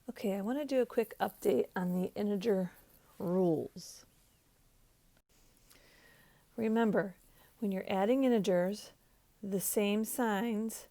Okay, I want to do a quick update on the integer rules. Remember, when you're adding integers, the same signs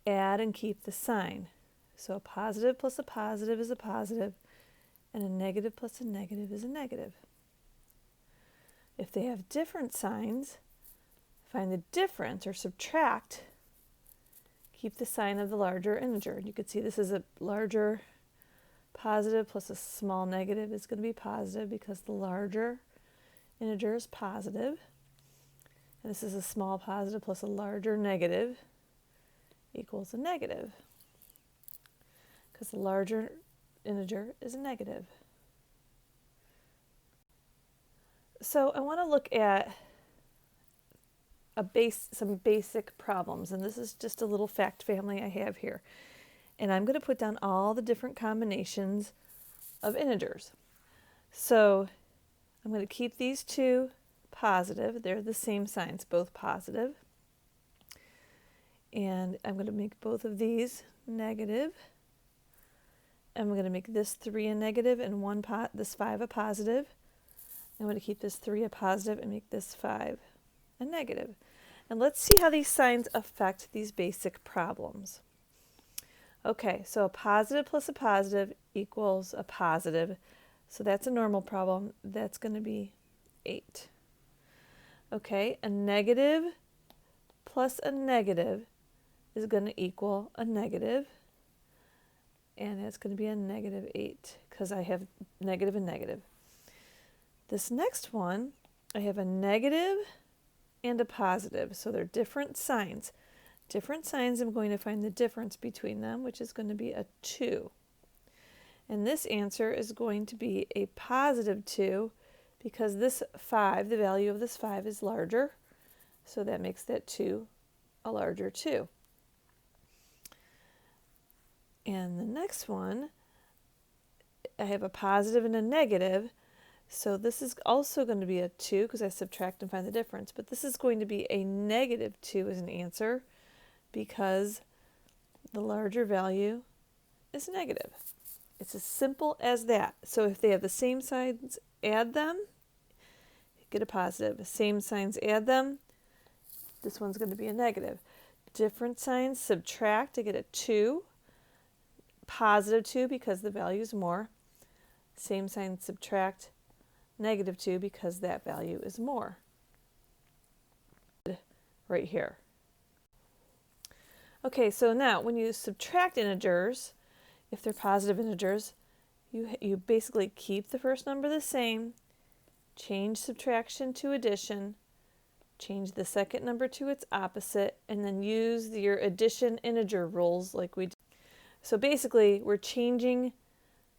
add and keep the sign. So a positive plus a positive is a positive, and a negative plus a negative is a negative. If they have different signs, find the difference or subtract, keep the sign of the larger integer. You can see this is a larger positive plus a small negative is going to be positive because the larger integer is positive. And this is a small positive plus a larger negative equals a negative because the larger integer is a negative. So I want to look at some basic problems, and this is just a little fact family I have here. And I'm going to put down all the different combinations of integers. So I'm going to keep these two positive. They're the same signs, both positive. And I'm going to make both of these negative. I'm going to make this 3 a negative and this 5 a positive. I'm going to keep this 3 a positive and make this 5 a negative. And let's see how these signs affect these basic problems. Okay, so a positive plus a positive equals a positive. So that's a normal problem. That's going to be 8. Okay, a negative plus a negative is going to equal a negative. And it's going to be a negative 8 because I have negative and negative. This next one, I have a negative and a positive. So they're different signs. Different signs, I'm going to find the difference between them, which is going to be a 2. And this answer is going to be a positive 2 because this 5, the value of this 5 is larger. So that makes that 2 a larger 2. And the next one, I have a positive and a negative. So this is also going to be a 2 because I subtract and find the difference. But this is going to be a negative 2 as an answer because the larger value is negative. It's as simple as that. So if they have the same signs, add them, get a positive. Same signs, add them, this one's going to be a negative. Different signs, subtract to get a 2. Positive 2 because the value is more. Same sign, subtract, negative 2 because that value is more. Right here. Okay, so now when you subtract integers, if they're positive integers, you basically keep the first number the same, change subtraction to addition, change the second number to its opposite, and then use your addition integer rules like we did. So basically, we're changing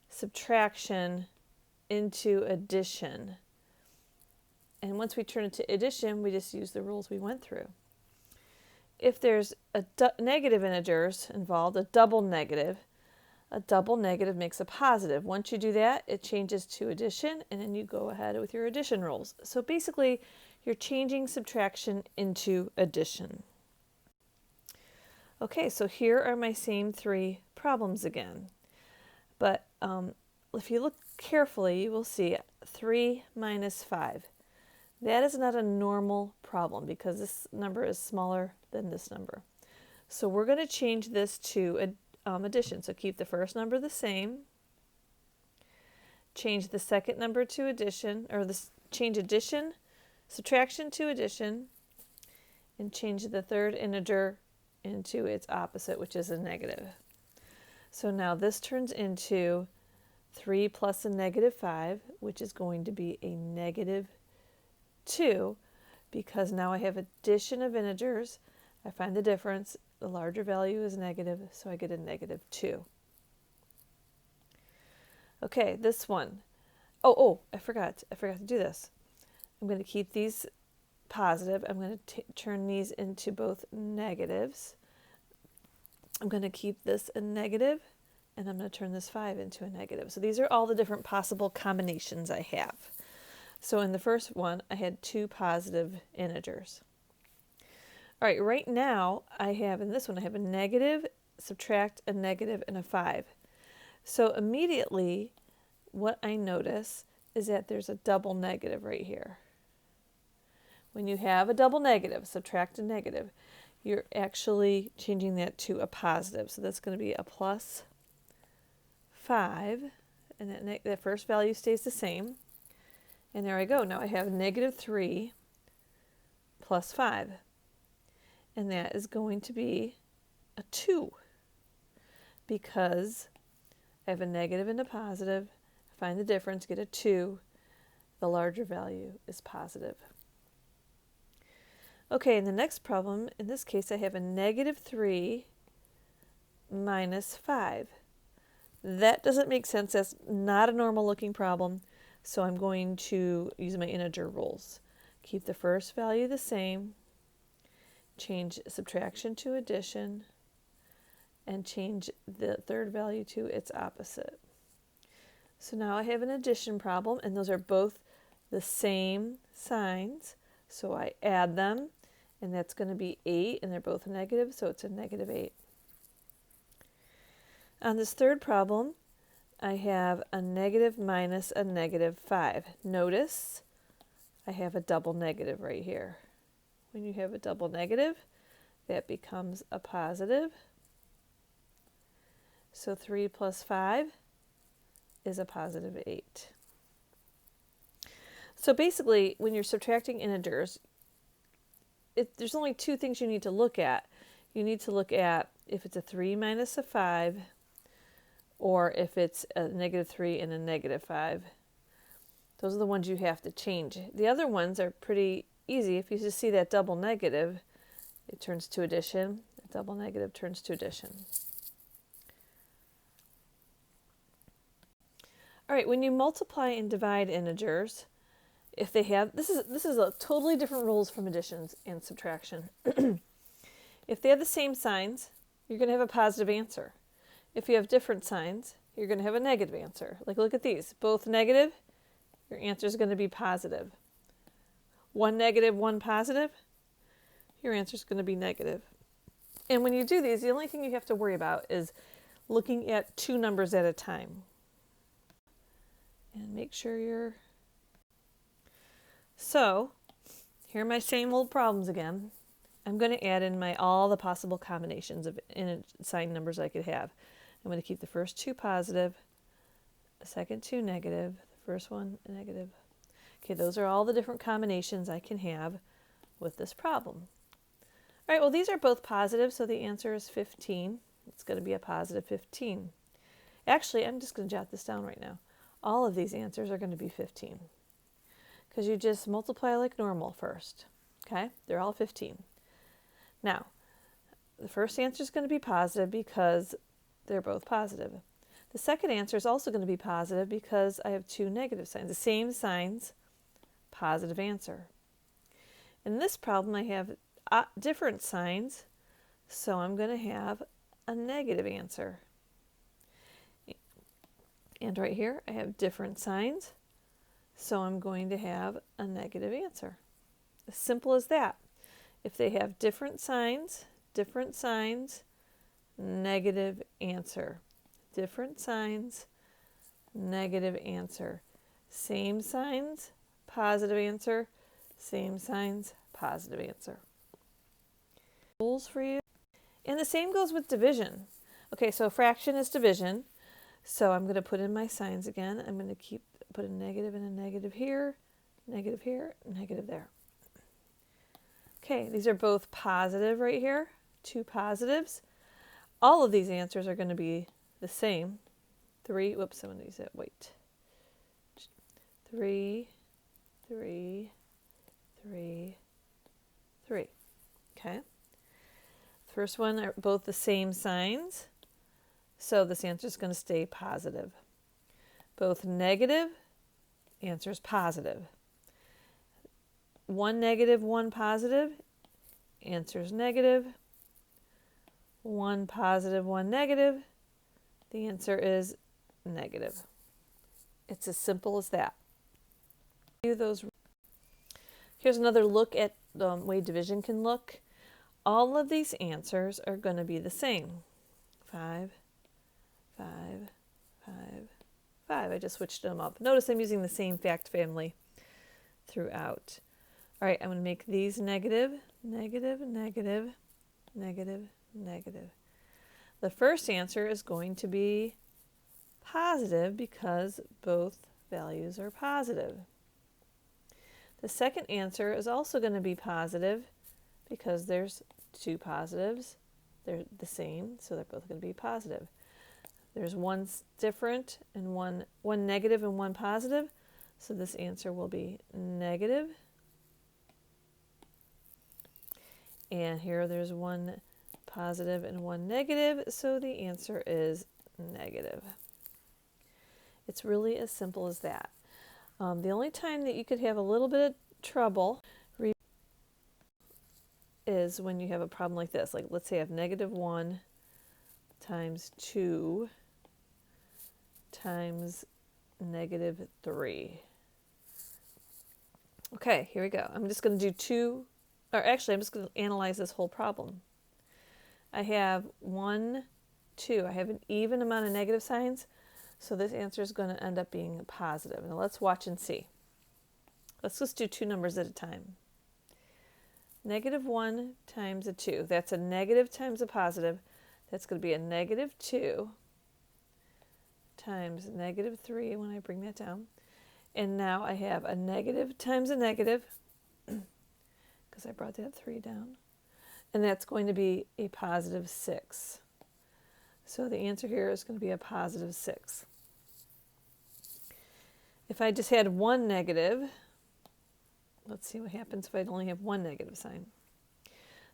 subtraction into addition. And once we turn it to addition, we just use the rules we went through. If there's a negative integers involved, a double negative makes a positive. Once you do that, it changes to addition, and then you go ahead with your addition rules. So basically, you're changing subtraction into addition. Okay, so here are my same 3 problems again. But if you look carefully, you will see 3 minus 5. That is not a normal problem because this number is smaller than this number. So we're going to change this to addition. So keep the first number the same. Change the second number to addition, or change addition, subtraction to addition, and change the third integer into its opposite, which is a negative. So now this turns into 3 plus a negative 5, which is going to be a negative 2, because now I have addition of integers. I find the difference. The larger value is negative, so I get a negative 2. Okay, this one. Oh, I forgot to do this. I'm going to keep these positive. I'm going to turn these into both negatives. I'm going to keep this a negative, and I'm going to turn this 5 into a negative. So these are all the different possible combinations I have. So in the first one, I had 2 positive integers. All right, right now, in this one, I have a negative, subtract a negative, and a 5. So immediately what I notice is that there's a double negative right here. When you have a double negative, subtract a negative, you're actually changing that to a positive. So that's going to be a plus 5, and that first value stays the same. And there I go. Now I have negative 3 plus 5. And that is going to be a 2. Because I have a negative and a positive. Find the difference, get a 2. The larger value is positive. Okay, in the next problem, in this case, I have a negative 3 minus 5. That doesn't make sense. That's not a normal looking problem. So I'm going to use my integer rules. Keep the first value the same, change subtraction to addition, and change the third value to its opposite. So now I have an addition problem, and those are both the same signs. So I add them, and that's going to be 8, and they're both negative, so it's a negative 8. On this third problem, I have a negative minus a negative 5. Notice I have a double negative right here. When you have a double negative, that becomes a positive. So 3 plus 5 is a positive 8. So basically, when you're subtracting integers, there's only two things you need to look at. You need to look at if it's a 3 minus a 5, or if it's a negative 3 and a negative 5. Those are the ones you have to change. The other ones are pretty easy. If you just see that double negative, it turns to addition. The double negative turns to addition. All right, when you multiply and divide integers, if they have, this is a totally different rules from additions and subtraction. If they have the same signs, you're going to have a positive answer. If you have different signs, you're going to have a negative answer. Like, look at these. Both negative, your answer is going to be positive. One negative, one positive, your answer is going to be negative. And when you do these, the only thing you have to worry about is looking at two numbers at a time. And make sure you're... So, here are my same old problems again. I'm going to add in all the possible combinations of sign numbers I could have. I'm going to keep the first two positive, the second two negative, the first one negative. Okay, those are all the different combinations I can have with this problem. All right, well, these are both positive, so the answer is 15. It's going to be a positive 15. Actually, I'm just going to jot this down right now. All of these answers are going to be 15 because you just multiply like normal first. Okay, they're all 15. Now, the first answer is going to be positive because they're both positive. The second answer is also going to be positive because I have two negative signs. The same signs, positive answer. In this problem, I have different signs, so I'm going to have a negative answer. And right here, I have different signs, so I'm going to have a negative answer. As simple as that. If they have different signs, negative answer. Different signs, negative answer. Same signs, positive answer. Same signs, positive answer. Rules for you. And the same goes with division. Okay, so fraction is division. So I'm going to put in my signs again. I'm going to put a negative and a negative here, negative there. Okay, these are both positive right here, two positives. All of these answers are going to be the same. 3, whoops, I'm going to use it, wait. 3, 3, 3, 3. Okay. First one are both the same signs. So this answer is going to stay positive. Both negative, answer is positive. One negative, one positive, answer is negative. One positive, one negative, the answer is negative. It's as simple as that. Here's another look at the way division can look. All of these answers are going to be the same. 5, 5, 5. I just switched them up. Notice I'm using the same fact family throughout. All right, I'm going to make these negative, negative, negative, negative, negative. The first answer is going to be positive because both values are positive. The second answer is also going to be positive because there's two positives. They're the same, so they're both going to be positive. There's one different and one negative and one positive, so this answer will be negative. And here there's one positive and one negative, so the answer is negative. It's really as simple as that. The only time that you could have a little bit of trouble is when you have a problem like this. Like, let's say I have negative 1 times 2 times negative 3. Okay, here we go. I'm just going to do 2, or actually I'm just going to analyze this whole problem. I have 1, 2. I have an even amount of negative signs, so this answer is going to end up being positive. Now let's watch and see. Let's just do 2 numbers at a time. Negative 1 times a 2. That's a negative times a positive. That's going to be a negative 2 times negative 3 when I bring that down. And now I have a negative times a negative, because I brought that 3 down. And that's going to be a positive 6. So the answer here is going to be a positive 6. If I just had one negative, let's see what happens if I only have one negative sign.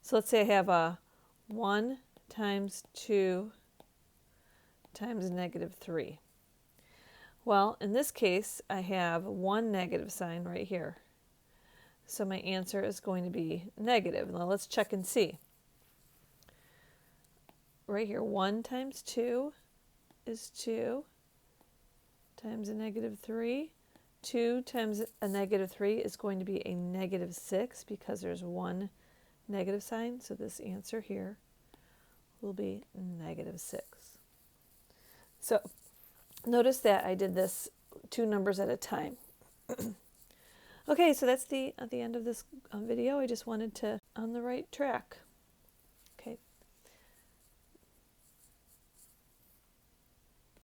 So let's say I have a 1 times 2 times negative 3. Well, in this case, I have one negative sign right here. So my answer is going to be negative. Now let's check and see. Right here, 1 times 2 is 2 times a negative 3. 2 times a negative 3 is going to be a negative 6 because there's one negative sign. So this answer here will be negative 6. So notice that I did this 2 numbers at a time. Okay, so that's the end of this video. I just wanted to on the right track.